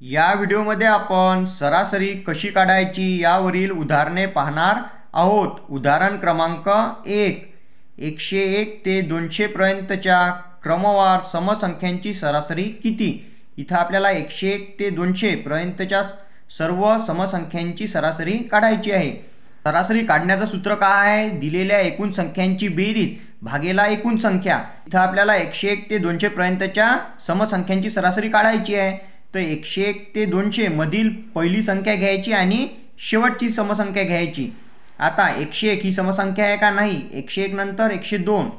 या व्हिडिओमध्ये आपण सरासरी कशी काढायची यावरील उदाहरणे पाहणार आहोत। उदाहरण क्रमांक 1, 101 ते 200 पर्यंतच्या क्रमवार समसंख्यांची सरासरी किती। इथे आपल्याला 101 ते 200 पर्यंतच्या सर्व समसंख्यांची सरासरी काढायची आहे। सरासरी काढण्याचं सूत्र काय आहे? दिलेल्या एकूण संख्यांची बेरीज भागेला एकूण संख्या। इथे आपल्याला 101 ते 200 पर्यंतच्या समसंख्यांची सरासरी काढायची आहे। तर 101 ते 200 मधील पहिली संख्या घ्यायची आणि शेवटची समसंख्या घ्यायची। आता 101 ही समसंख्या आहे का? नाही। 101 नंतर 102,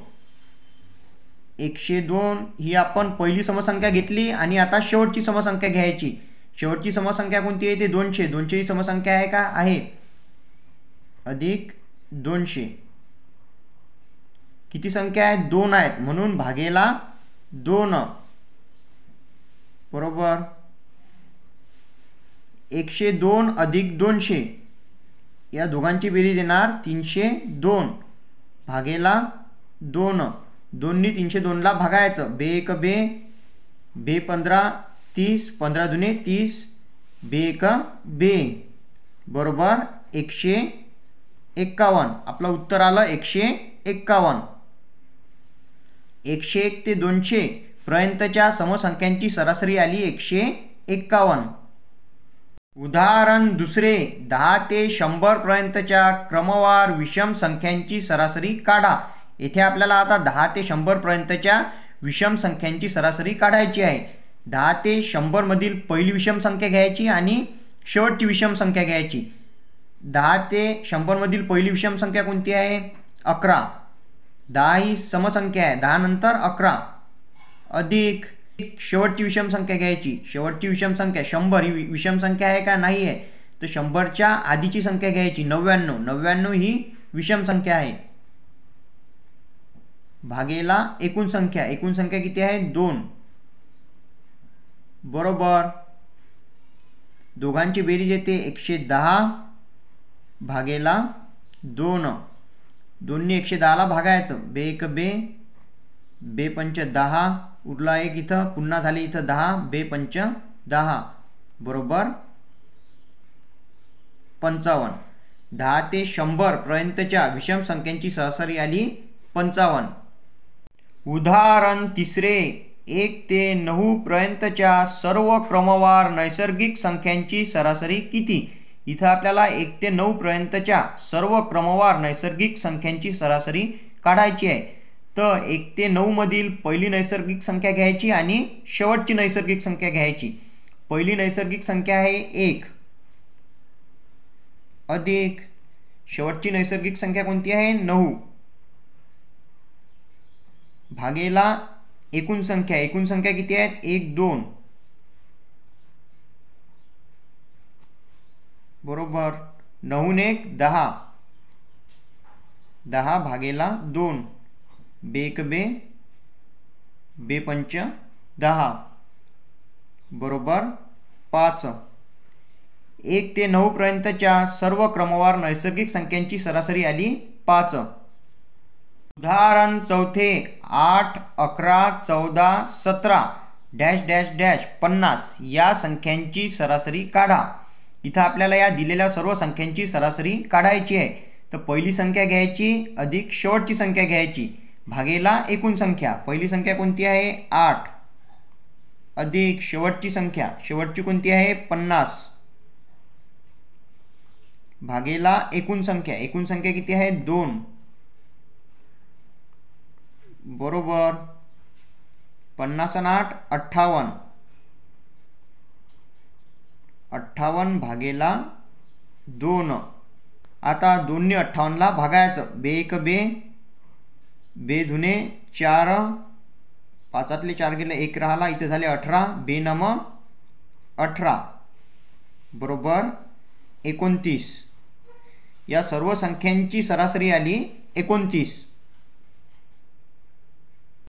102 ही आपण पहिली समसंख्या घेतली आणि आता शेवटची समसंख्या घ्यायची। शेवटची समसंख्या कोणती आहे? ते 200। 200 ही समसंख्या आहे का? आहे। अधिक 200 किती संख्या आहेत? 2 आहेत, म्हणून भागेला 2 बरोबर 102 अधिक 200 या दोघांची बेरीज येणार 302 भागेला 2। 2 नी 302 ला भागायचं। बे 1 बे, बे 15 30, 15 दुने 30, बे 1 बे बरोबर 151। आपलं उत्तर आलं 151। 101 ते 200 पर्यंतच्या समसंख्यांची सरासरी आली 151। उदाहरण दुसरे, 10 ते 100 पर्यंतच्या क्रमवार विषम संख्यांची सरासरी काढा। येथे आपल्याला आता 10 ते 100 पर्यंतच्या विषम संख्यांची सरासरी काढायची आहे। 10 ते 100 मधील पहिली विषम संख्या घ्यायची आणि शेवटची विषम संख्या घ्यायची। 10 ते 100 मधील पहिली विषम संख्या कोणती आहे? 11। 10 ही समसंख्या आहे, 10 नंतर 11 अधिक शेवटची विषम संख्या घ्यायची। शेवटची विषम संख्या 100 ही विषम संख्या आहे का? नाही आहे। तर 100च्या आधीची संख्या घ्यायची 99। 99 ही विषम संख्या आहे भागेला एकूण संख्या। एकूण संख्या किती आहे? 2 बरोबर दोघांची बेरीज येते 110 भागेला 2। 2 नी 110 ला भागायचं। बे 1 बे, बे 5 10, उरला एक इथं, पुन्हा झाले इथं 10, बे 5 10 बरोबर 55। 10 ते 100 पर्यंतच्या विषम संख्यांची सरासरी आली 55। उदाहरण तिसरे, 1 ते 9 पर्यंतच्या सर्व क्रमवार नैसर्गिक संख्यांची सरासरी किती। इथं आपल्याला 1 ते 9 पर्यंतच्या सर्व क्रमवार नैसर्गिक संख्यांची सरासरी काढायची आहे। तर 1 ते 9 मधील पहिली नैसर्गिक संख्या घ्यायची आणि शेवटची नैसर्गिक संख्या घ्यायची। पहिली नैसर्गिक संख्या आहे 1 अधिक शेवटची नैसर्गिक संख्या कोणती आहे? 9 भागेला एकूण संख्या। एकूण संख्या किती आहेत? 1 2 बरोबर 9 ने 1 10, 10 भागेला 2, बे 1 बे, बे 5 10 बरोबर 5। 1 ते 9 पर्यंतच्या सर्व क्रमवार नैसर्गिक संख्यांची सरासरी आली 5। उदाहरण चौथे, 8 11 14 17 डॅश डॅश डॅश 50 या संख्यांची सरासरी काढा। इथं आपल्याला या दिलेल्या सर्व संख्यांची सरासरी काढायची आहे। तर पहिली संख्या घ्यायची अधिक शेवटची संख्या घ्यायची भागेला एकूण संख्या। पहिली संख्या कोणती आहे? 8 अधिक शेवटची संख्या, शेवटची कोणती आहे? 50 भागेला एकूण संख्या। एकूण संख्या किती आहे? 2 बरोबर 50 आणि 8 58, 58 भागेला 2। आता 2 नी 58 ला भागायचं। बे 1 बे, बे धुने 4, 5तले 4 गेले 1 राहिला, इथे झाले 18, बे 9 18 बरोबर 29। या सर्व संख्यांची सरासरी आली 29।